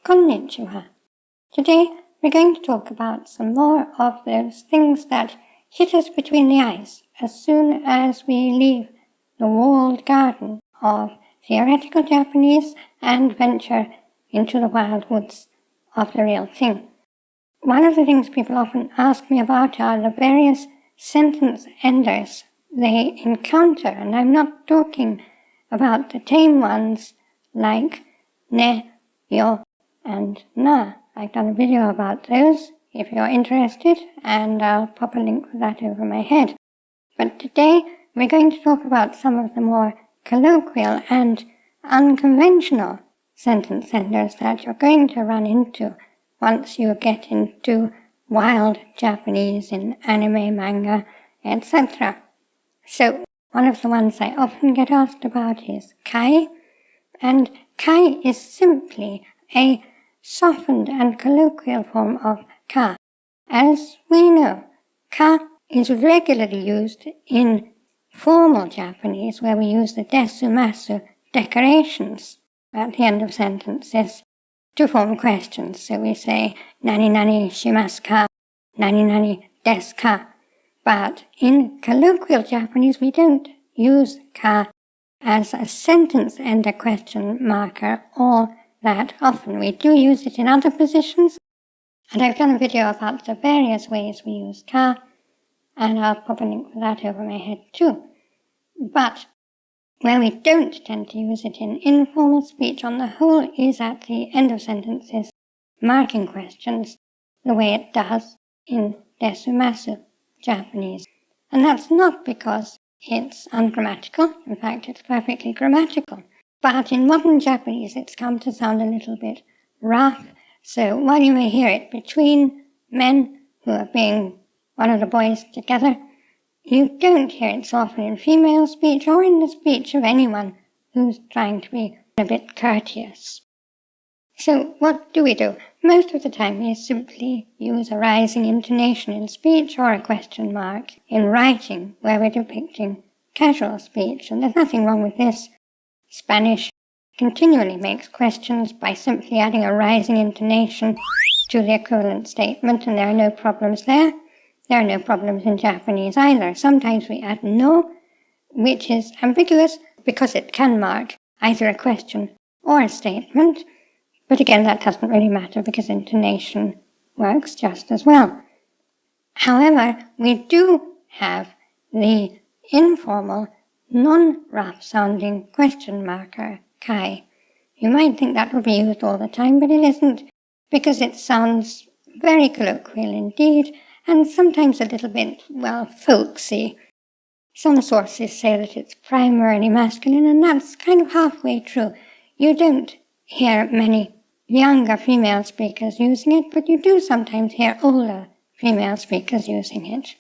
Konnichiwa. Today we're going to talk about some more of those things that hit us between the eyes as soon as we leave the walled garden of theoretical Japanese and venture into the wild woods of the real thing. One of the things people often ask me about are the various sentence enders they encounter, and I'm not talking about the tame ones like ne, yo, and na. I've done a video about those if you're interested, and I'll pop a link for that over my head. But today we're going to talk about some of the more colloquial and unconventional sentence enders that you're going to run into once you get into wild Japanese in anime, manga, etc. So one of the ones I often get asked about is kai, and kai is simply a softened and colloquial form of ka. As we know, ka is regularly used in formal Japanese, where we use the desumasu decorations at the end of sentences to form questions. So we say, nani nani shimasu ka, nani nani desu ka. But in colloquial Japanese, we don't use ka as a sentence ender question marker all that often. We do use it in other positions, and I've done a video about the various ways we use ka, and I'll pop a link for that over my head too. But where we don't tend to use it in informal speech on the whole is at the end of sentences, marking questions the way it does in desumasu Japanese. And that's not because it's ungrammatical, in fact it's perfectly grammatical. But in modern Japanese it's come to sound a little bit rough, so while you may hear it between men who are being one of the boys together, you don't hear it so often in female speech or in the speech of anyone who's trying to be a bit courteous. So what do we do? Most of the time we simply use a rising intonation in speech or a question mark in writing where we're depicting casual speech, and there's nothing wrong with this. Spanish continually makes questions by simply adding a rising intonation to the equivalent statement, and there are no problems there. There are no problems in Japanese either. Sometimes we add no, which is ambiguous because it can mark either a question or a statement. But again, that doesn't really matter because intonation works just as well. However, we do have the informal, non-rough sounding question marker, kai. You might think that would be used all the time, but it isn't, because it sounds very colloquial indeed, and sometimes a little bit, folksy. Some sources say that it's primarily masculine, and that's kind of halfway true. You don't hear many younger female speakers using it, but you do sometimes hear older female speakers using it.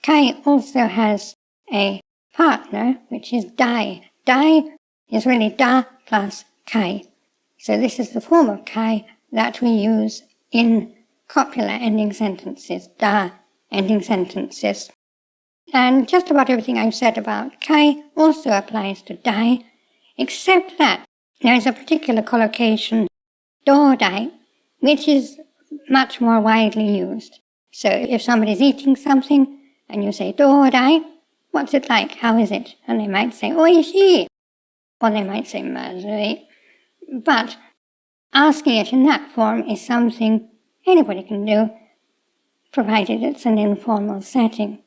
Kai also has a partner, which is dai. Dai is really da plus kai. So this is the form of kai that we use in copular ending sentences, da ending sentences. And just about everything I've said about kai also applies to dai, except that there is a particular collocation, dodai, which is much more widely used. So if somebody's eating something and you say dodai, what's it like? How is it? And they might say oishii, or they might say mazui. But asking it in that form is something anybody can do, provided it's an informal setting.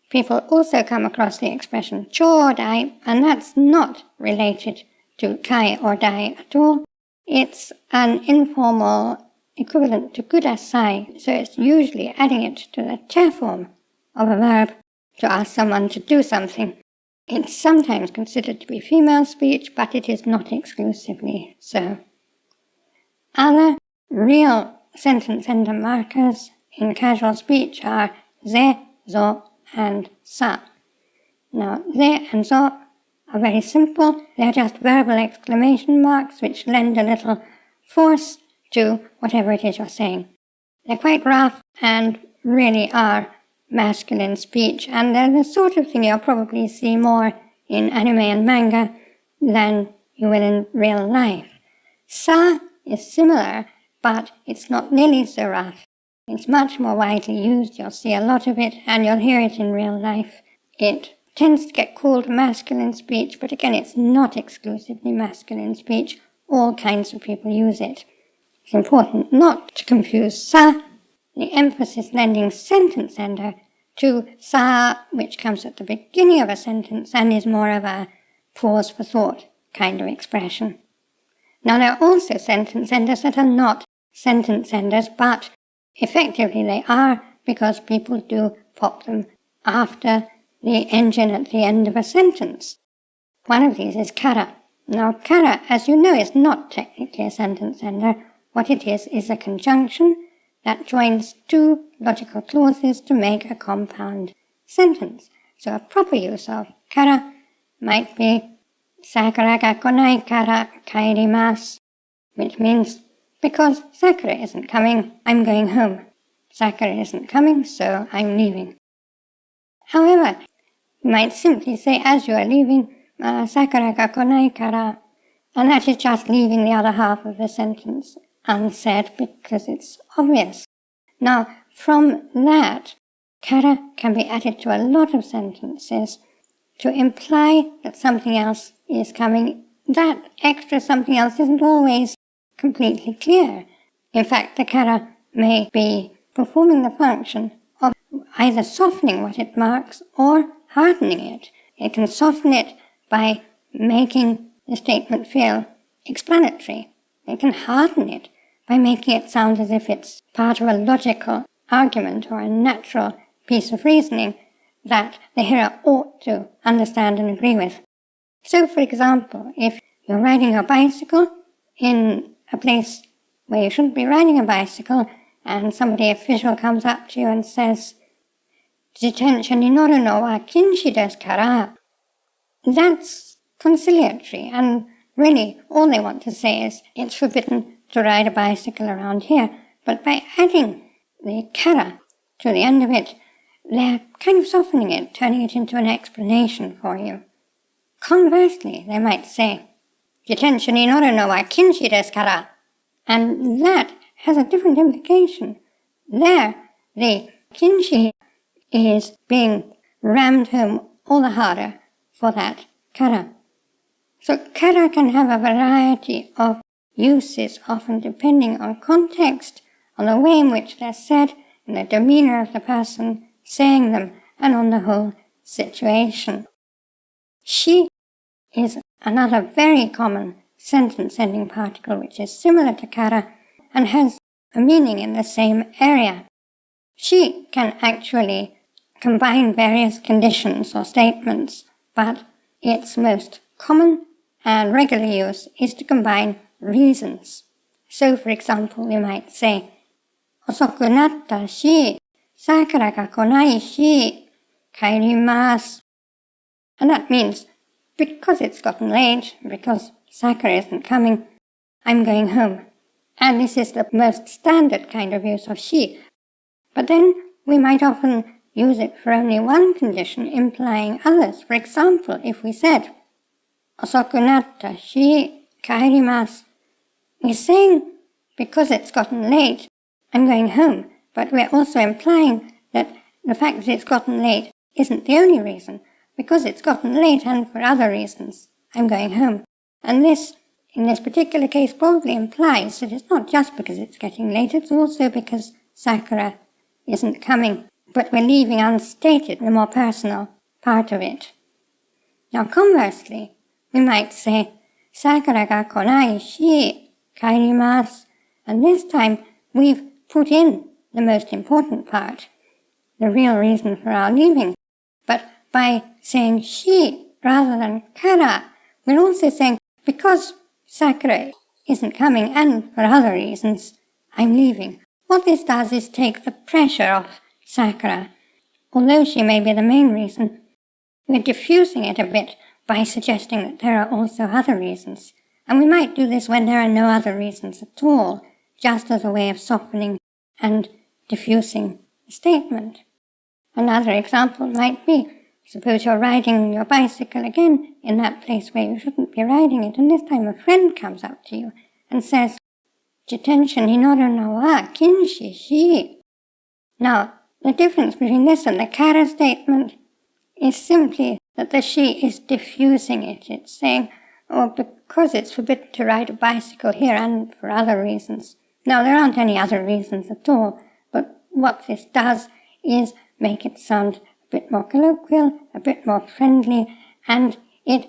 People also come across the expression chodai, and that's not related to kai or dai at all. It's an informal equivalent to kudasai, so it's usually adding it to the te form of a verb to ask someone to do something. It's sometimes considered to be female speech, but it is not exclusively so. Other real sentence ender markers in casual speech are ze, zo, and sa. Now, ze and zo are very simple. They're just verbal exclamation marks which lend a little force to whatever it is you're saying. They're quite rough and really are masculine speech, and they're the sort of thing you'll probably see more in anime and manga than you will in real life. Sa is similar, but it's not nearly so rough. It's much more widely used. You'll see a lot of it, and you'll hear it in real life. It tends to get called masculine speech, but again, it's not exclusively masculine speech. All kinds of people use it. It's important not to confuse sa, the emphasis lending sentence ender, to sa, which comes at the beginning of a sentence and is more of a pause for thought kind of expression. Now, there are also sentence enders that are not sentence enders, but effectively they are, because people do pop them after the engine at the end of a sentence. One of these is kara. Now, kara, as you know, is not technically a sentence ender. What it is a conjunction that joins two logical clauses to make a compound sentence. So a proper use of kara might be Sakura ga konai kara kaerimasu, which means because Sakura isn't coming, I'm going home. Sakura isn't coming, so I'm leaving. However, you might simply say as you are leaving, Sakura ga konai kara, and that is just leaving the other half of the sentence unsaid because it's obvious. Now, from that, kara can be added to a lot of sentences to imply that something else is coming. That extra something else isn't always completely clear. In fact, the kara may be performing the function of either softening what it marks or hardening it. It can soften it by making the statement feel explanatory. It can harden it by making it sound as if it's part of a logical argument or a natural piece of reasoning that the hearer ought to understand and agree with. So, for example, if you're riding your bicycle in a place where you shouldn't be riding a bicycle, and somebody official comes up to you and says, "Jitensha ni noru no wa kinshi desu kara," that's conciliatory, and really all they want to say is, it's forbidden to ride a bicycle around here. But by adding the kara to the end of it, they're kind of softening it, turning it into an explanation for you. Conversely, they might say, "Jitensha ni noru no wa kinshi desu kara," and that has a different implication. There, the kinshi is being rammed home all the harder for that kara. So kara can have a variety of uses, often depending on context, on the way in which they're said, and the demeanor of the person saying them, and on the whole situation. She is another very common sentence-ending particle which is similar to kara and has a meaning in the same area. She can actually combine various conditions or statements, but its most common and regular use is to combine reasons. So, for example, we might say, "Osoku natta shi, Sakura ga konai shi, kaerimasu." And that means, because it's gotten late, because Sakura isn't coming, I'm going home. And this is the most standard kind of use of shi. But then we might often use it for only one condition, implying others. For example, if we said, "Osoku natta shi, kaerimasu," we're saying, because it's gotten late, I'm going home. But we're also implying that the fact that it's gotten late isn't the only reason. Because it's gotten late and for other reasons, I'm going home. And this, in this particular case, probably implies that it's not just because it's getting late, it's also because Sakura isn't coming. But we're leaving unstated the more personal part of it. Now, conversely, we might say, "Sakura ga konai shi, kaerimasu," and this time we've put in the most important part, the real reason for our leaving. But by saying she rather than kara, we're also saying, because Sakura isn't coming and for other reasons, I'm leaving. What this does is take the pressure off Sakura. Although she may be the main reason, we're diffusing it a bit by suggesting that there are also other reasons. And we might do this when there are no other reasons at all, just as a way of softening and diffusing the statement. Another example might be, suppose you're riding your bicycle again in that place where you shouldn't be riding it, and this time a friend comes up to you and says, Jitention inoru wa kinshi shi. Now, the difference between this and the kara statement is simply that the she is diffusing it. It's saying, oh, because it's forbidden to ride a bicycle here and for other reasons. Now, there aren't any other reasons at all, but what this does is make it sound a bit more colloquial, a bit more friendly, and it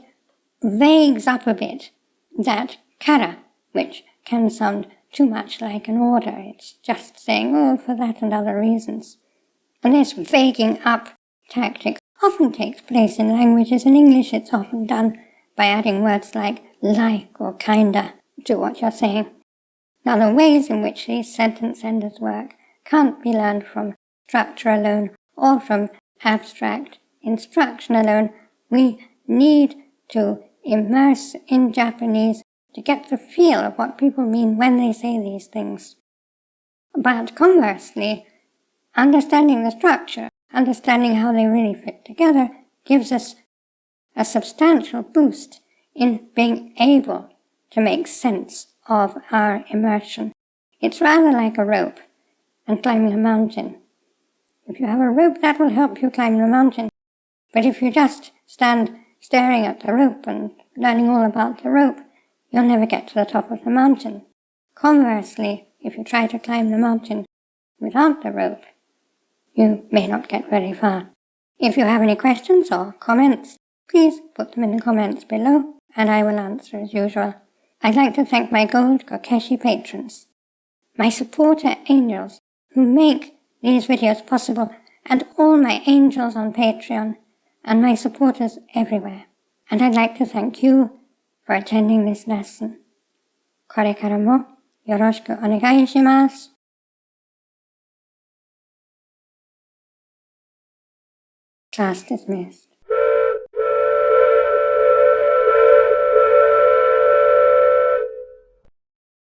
vagues up a bit that kara, which can sound too much like an order. It's just saying, oh, for that and other reasons. And this vaguing up tactic often takes place in languages. In English, it's often done by adding words like or kinda to what you're saying. Now, the ways in which these sentence enders work can't be learned from structure alone or from abstract instruction alone. We need to immerse in Japanese to get the feel of what people mean when they say these things. But conversely, understanding the structure, understanding how they really fit together, gives us a substantial boost in being able to make sense of our immersion. It's rather like a rope and climbing a mountain. If you have a rope, that will help you climb the mountain. But if you just stand staring at the rope and learning all about the rope, you'll never get to the top of the mountain. Conversely, if you try to climb the mountain without the rope, you may not get very far. If you have any questions or comments, please put them in the comments below, and I will answer as usual. I'd like to thank my gold Kokeshi patrons, my supporter angels who make these videos possible, and all my angels on Patreon, and my supporters everywhere. And I'd like to thank you for attending this lesson. これからもよろしくお願いします。Class dismissed.